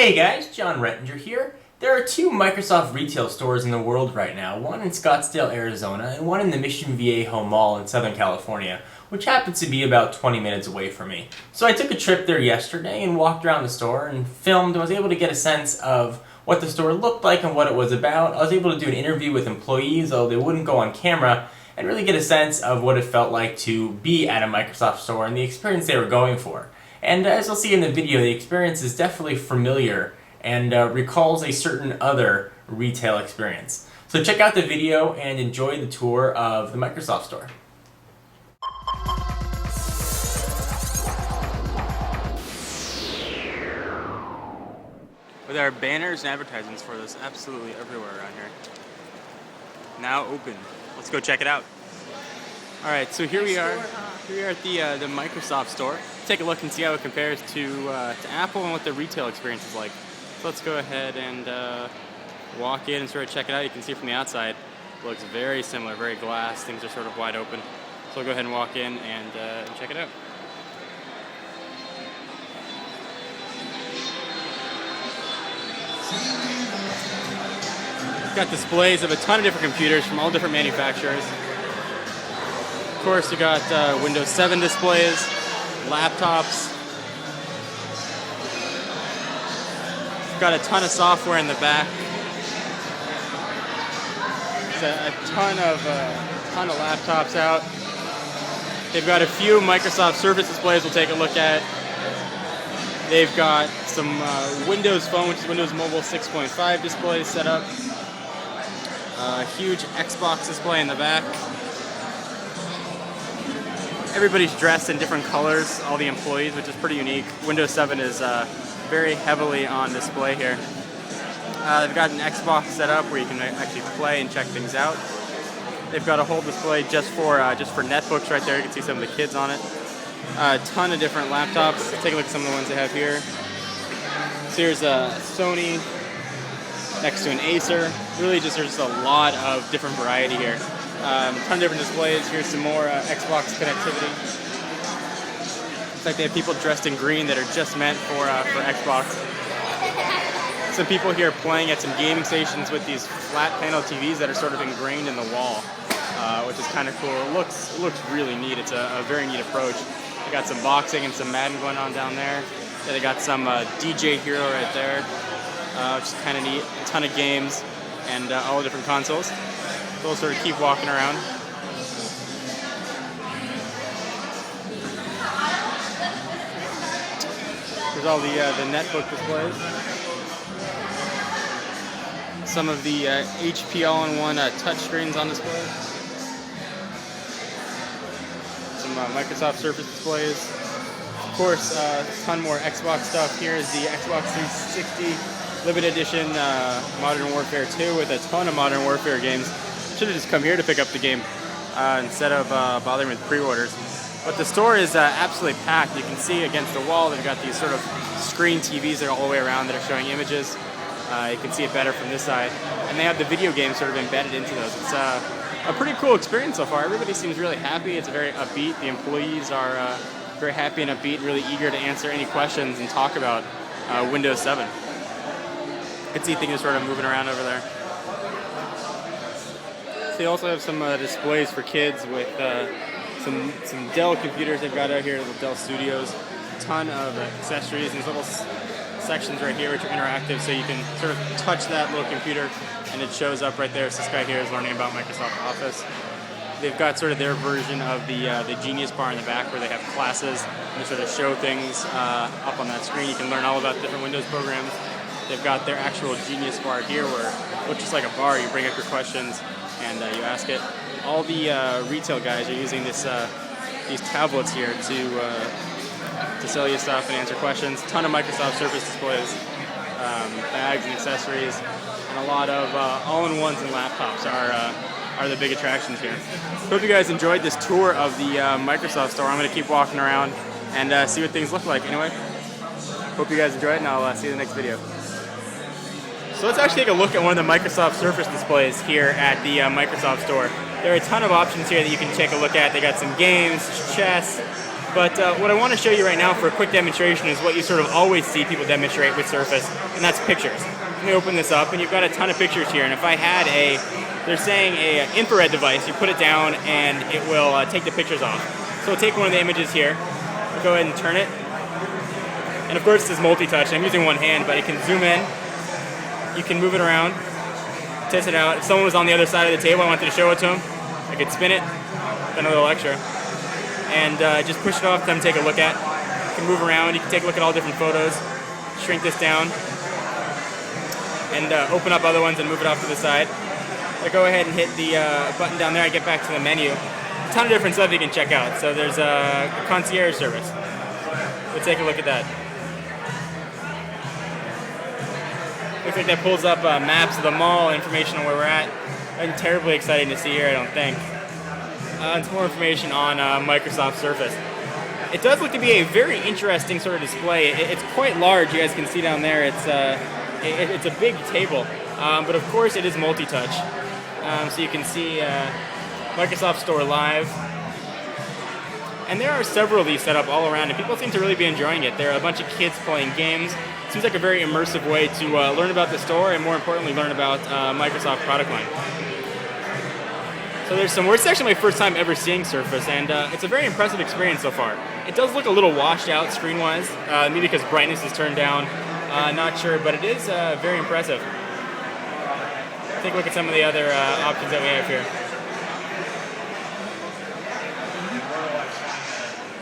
Hey guys, John Rettinger here. There are two Microsoft retail stores in the world right now, one in Scottsdale, Arizona, and one in the Mission Viejo Mall in Southern California, which happens to be about 20 minutes away from me. So I took a trip there yesterday and walked around the store and filmed and was able to get a sense of what the store looked like and what it was about. I was able to do an interview with employees, although they wouldn't go on camera, and really get a sense of what it felt like to be at a Microsoft store and the experience they were going for. And as you'll see in the video, the experience is definitely familiar and recalls a certain other retail experience. So check out the video and enjoy the tour of the Microsoft store. There are banners and advertisements for this absolutely everywhere around here. Now open. Let's go check it out. Alright, so here we are. Here we are at the Microsoft store. Take a look and see how it compares to Apple and what the retail experience is like. So let's go ahead and walk in and sort of check it out. You can see from the outside, it looks very similar, very glass. Things are sort of wide open. So we'll go ahead and walk in and check it out. It's got displays of a ton of different computers from all different manufacturers. Of course, you got Windows 7 displays, laptops. Got a ton of software in the back. There's a ton of laptops out. They've got a few Microsoft Surface displays we'll take a look at. They've got some Windows Phone, which is Windows Mobile 6.5 displays set up. A huge Xbox display in the back. Everybody's dressed in different colors, all the employees, which is pretty unique. Windows 7 is very heavily on display here. They've got an Xbox set up where you can actually play and check things out. They've got a whole display just for netbooks right there. You can see some of the kids on it. A ton of different laptops. Let's take a look at some of the ones they have here. So here's a Sony next to an Acer. Really there's just a lot of different variety here. A ton of different displays. Here's some more Xbox connectivity. In fact, they have people dressed in green that are just meant for Xbox. Some people here playing at some gaming stations with these flat panel TVs that are sort of ingrained in the wall, which is kind of cool. It looks really neat. It's a very neat approach. They got some boxing and some Madden going on down there. Yeah, they got some DJ Hero right there, which is kind of neat. A ton of games and all the different consoles. So we'll sort of keep walking around. There's all the netbook displays. Some of the HP all-in-one touchscreens on display. Some Microsoft Surface displays. Of course, a ton more Xbox stuff. Here is the Xbox 360 Limited Edition Modern Warfare 2 with a ton of Modern Warfare games. Should have just come here to pick up the game instead of bothering with pre-orders. But the store is absolutely packed. You can see against the wall they've got these sort of screen TVs that are all the way around that are showing images. You can see it better from this side. And they have the video games sort of embedded into those. It's a pretty cool experience so far. Everybody seems really happy. It's very upbeat. The employees are very happy and upbeat, really eager to answer any questions and talk about Windows 7. You can see things are sort of moving around over there. They also have some displays for kids with some Dell computers they've got out here, little Dell Studios. A ton of accessories and little sections right here which are interactive, so you can sort of touch that little computer and it shows up right there. So this guy here is learning about Microsoft Office. They've got sort of their version of the Genius Bar in the back where they have classes and they sort of show things up on that screen. You can learn all about different Windows programs. They've got their actual Genius Bar here where it looks just like a bar. You bring up your questions and you ask it. All the retail guys are using these tablets here to sell you stuff and answer questions. A ton of Microsoft Surface displays, bags and accessories, and a lot of all-in-ones and laptops are the big attractions here. Hope you guys enjoyed this tour of the Microsoft store. I'm going to keep walking around and see what things look like. Anyway, hope you guys enjoy it, and I'll see you in the next video. So let's actually take a look at one of the Microsoft Surface displays here at the Microsoft store. There are a ton of options here that you can take a look at. They got some games, chess, But what I want to show you right now for a quick demonstration is what you sort of always see people demonstrate with Surface, and that's pictures. Let me open this up, and you've got a ton of pictures here. And if I had they're saying a infrared device, you put it down and it will take the pictures off. So I'll take one of the images here, I'll go ahead and turn it. And of course this is multi-touch. I'm using one hand, but you can zoom in, you can move it around, test it out. If someone was on the other side of the table, I wanted to show it to them, I could spin it, done a little extra, and just push it off for them to take a look at. You can move around, you can take a look at all different photos, shrink this down, and open up other ones and move it off to the side. I go ahead and hit the button down there, I get back to the menu. A ton of different stuff you can check out. So there's a concierge service. We'll take a look at that. Looks like that pulls up maps of the mall, information on where we're at. Nothing terribly exciting to see here, I don't think. It's more information on Microsoft Surface. It does look to be a very interesting sort of display. It's quite large, you guys can see down there. It's a big table, but of course it is multi-touch. So you can see Microsoft Store Live. And there are several of these set up all around, and people seem to really be enjoying it. There are a bunch of kids playing games. It seems like a very immersive way to learn about the store and, more importantly, learn about Microsoft product line. So there's some. It's actually my first time ever seeing Surface, and it's a very impressive experience so far. It does look a little washed out screen-wise, maybe because brightness is turned down. Not sure, but it is very impressive. Take a look at some of the other options that we have here.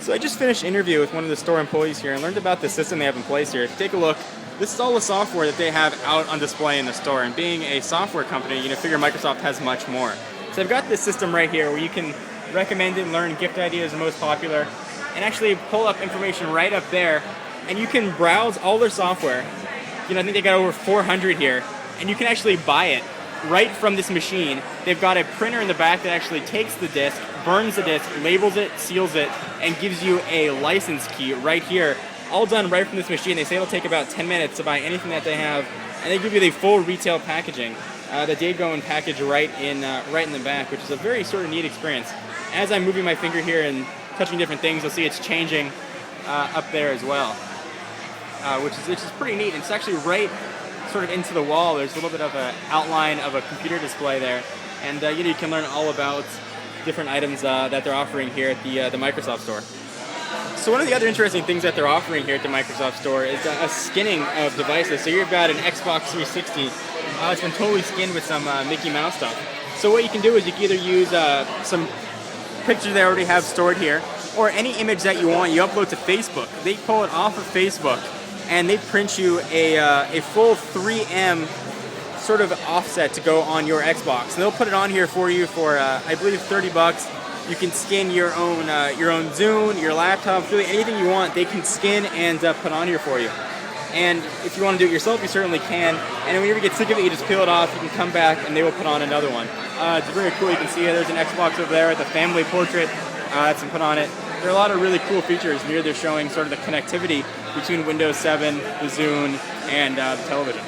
So I just finished an interview with one of the store employees here and learned about the system they have in place here. If you take a look, this is all the software that they have out on display in the store. And being a software company, you figure Microsoft has much more. So I've got this system right here where you can recommend and learn gift ideas the most popular, and actually pull up information right up there, and you can browse all their software. I think they got over 400 here, and you can actually buy it right from this machine. They've got a printer in the back that actually takes the disc, burns the disc, labels it, seals it, and gives you a license key right here, all done right from this machine. They say it'll take about 10 minutes to buy anything that they have, and they give you the full retail packaging that they go and package right in the back, which is a very sort of neat experience. As I'm moving my finger here and touching different things, you'll see it's changing up there as well, which is pretty neat. It's actually right sort of into the wall. There's a little bit of an outline of a computer display there, and you can learn all about different items that they're offering here at the Microsoft Store. So one of the other interesting things that they're offering here at the Microsoft Store is a skinning of devices. So you've got an Xbox 360. It's been totally skinned with some Mickey Mouse stuff. So what you can do is you can either use some pictures they already have stored here, or any image that you want, you upload to Facebook. They pull it off of Facebook, and they print you a full 3M sort of offset to go on your Xbox. And they'll put it on here for you for, I believe, $30. You can skin your own Zune, your laptop, really anything you want. They can skin and put on here for you. And if you want to do it yourself, you certainly can. And whenever you get sick of it, you just peel it off. You can come back, and they will put on another one. It's very cool. You can see there's an Xbox over there with a family portrait that's been put on it. There are a lot of really cool features. Here they're showing sort of the connectivity between Windows 7, the Zune, and the television.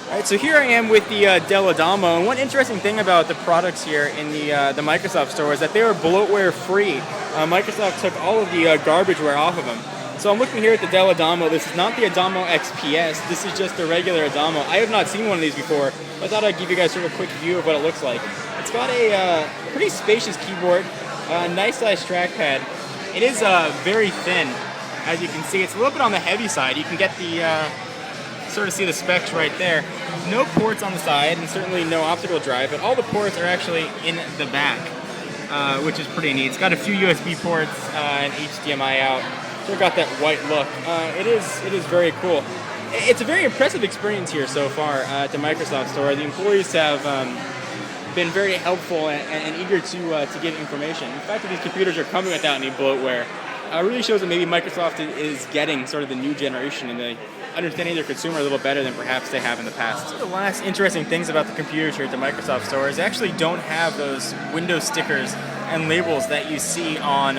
All right, so here I am with the Dell Adamo, and one interesting thing about the products here in the Microsoft Store is that they are bloatware free. Microsoft took all of the garbageware off of them. So I'm looking here at the Dell Adamo. This is not the Adamo XPS. This is just the regular Adamo. I have not seen one of these before. I thought I'd give you guys sort of a quick view of what it looks like. It's got a pretty spacious keyboard, nice sized trackpad. It is very thin, as you can see. It's a little bit on the heavy side. You can get the sort of see the specs right there. No ports on the side, and certainly no optical drive, but all the ports are actually in the back, which is pretty neat. It's got a few USB ports and HDMI out. Sort of got that white look. It is very cool. It's a very impressive experience here so far at the Microsoft Store. The employees have been very helpful and eager to give information. The fact that these computers are coming without any bloatware really shows that maybe Microsoft is getting sort of the new generation and the understanding their consumer a little better than perhaps they have in the past. So the last interesting things about the computers here at the Microsoft Store is they actually don't have those Windows stickers and labels that you see on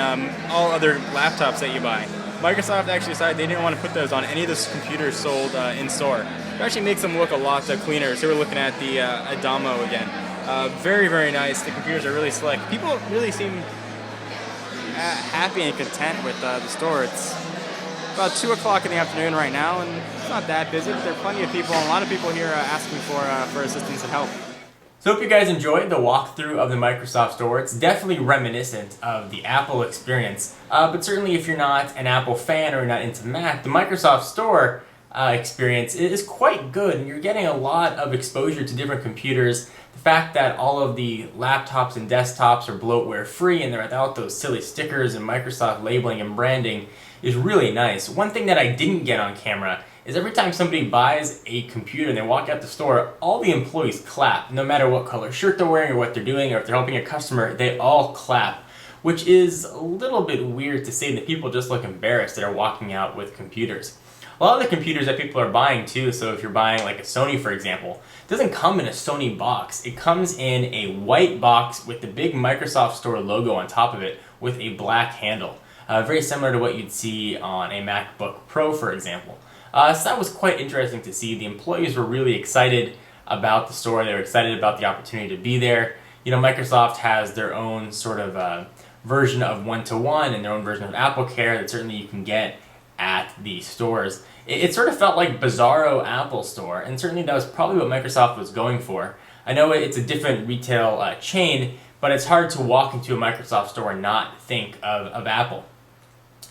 all other laptops that you buy. Microsoft actually decided they didn't want to put those on any of the computers sold in store. It actually makes them look a lot cleaner. So we're looking at the Adamo again. Very, very nice. The computers are really slick. People really seem happy and content with the store. It's about 2 o'clock in the afternoon right now, and it's not that busy, but there are plenty of people, and a lot of people here asking for assistance and help. So hope you guys enjoyed the walkthrough of the Microsoft Store. It's definitely reminiscent of the Apple experience, but certainly if you're not an Apple fan or you're not into Mac, the Microsoft Store experience is quite good, and you're getting a lot of exposure to different computers. The fact that all of the laptops and desktops are bloatware free and they're without those silly stickers and Microsoft labeling and branding is really nice. One thing that I didn't get on camera is every time somebody buys a computer and they walk out the store, all the employees clap, no matter what color shirt they're wearing or what they're doing, or if they're helping a customer, they all clap, which is a little bit weird to say that people just look embarrassed that are walking out with computers. A lot of the computers that people are buying too, so if you're buying like a Sony for example, it doesn't come in a Sony box. It comes in a white box with the big Microsoft Store logo on top of it with a black handle. Very similar to what you'd see on a MacBook Pro for example. So that was quite interesting to see. The employees were really excited about the store. They were excited about the opportunity to be there. You know, Microsoft has their own sort of version of one-to-one and their own version of Apple Care that certainly you can get at the stores. It sort of felt like Bizarro Apple Store, and certainly that was probably what Microsoft was going for. I know it's a different retail chain, but it's hard to walk into a Microsoft store and not think of Apple.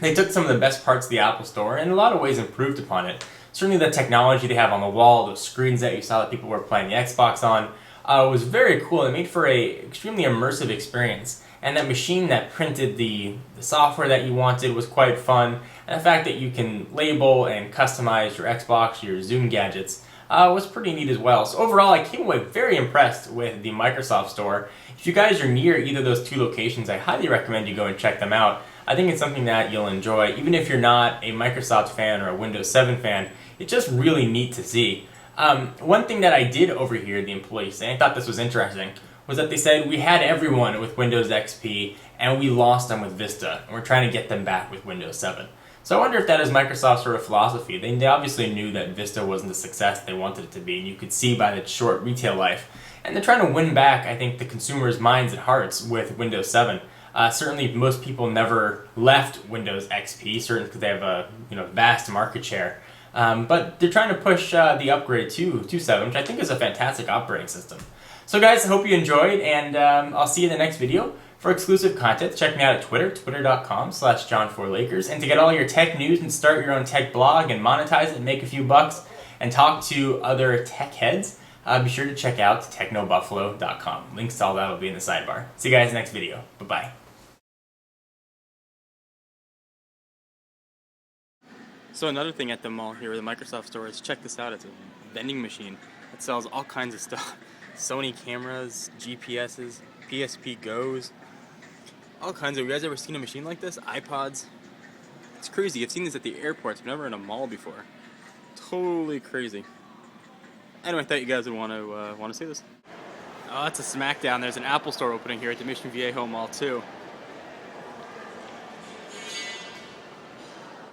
They took some of the best parts of the Apple Store and in a lot of ways improved upon it. Certainly the technology they have on the wall, those screens that you saw that people were playing the Xbox on, was very cool. It made for a extremely immersive experience. And that machine that printed the software that you wanted was quite fun. And the fact that you can label and customize your Xbox, your Zoom gadgets, was pretty neat as well. So overall, I came away very impressed with the Microsoft Store. If you guys are near either of those two locations, I highly recommend you go and check them out. I think it's something that you'll enjoy. Even if you're not a Microsoft fan or a Windows 7 fan, it's just really neat to see. One thing that I did overhear the employees say, I thought this was interesting, was that they said we had everyone with Windows XP and we lost them with Vista, and we're trying to get them back with Windows 7. So I wonder if that is Microsoft's sort of philosophy. They obviously knew that Vista wasn't the success they wanted it to be, and you could see by the short retail life. And they're trying to win back, I think, the consumers' minds and hearts with Windows 7. Certainly most people never left Windows XP, certainly because they have a vast market share. But they're trying to push the upgrade to 7, which I think is a fantastic operating system. So guys, I hope you enjoyed, and I'll see you in the next video. For exclusive content, check me out at Twitter, twitter.com/John4Lakers. And to get all your tech news and start your own tech blog and monetize it and make a few bucks and talk to other tech heads, be sure to check out TechnoBuffalo.com. Links to all that will be in the sidebar. See you guys in the next video. Bye-bye. So another thing at the mall here, the Microsoft Store, is check this out. It's a vending machine that sells all kinds of stuff. Sony cameras, GPSs, PSP Go's, all kinds of. You guys ever seen a machine like this? iPods. It's crazy. I've seen this at the airports, but never in a mall before. Totally crazy. Anyway, I thought you guys would want to see this. Oh, that's a smackdown. There's an Apple Store opening here at the Mission Viejo Mall too.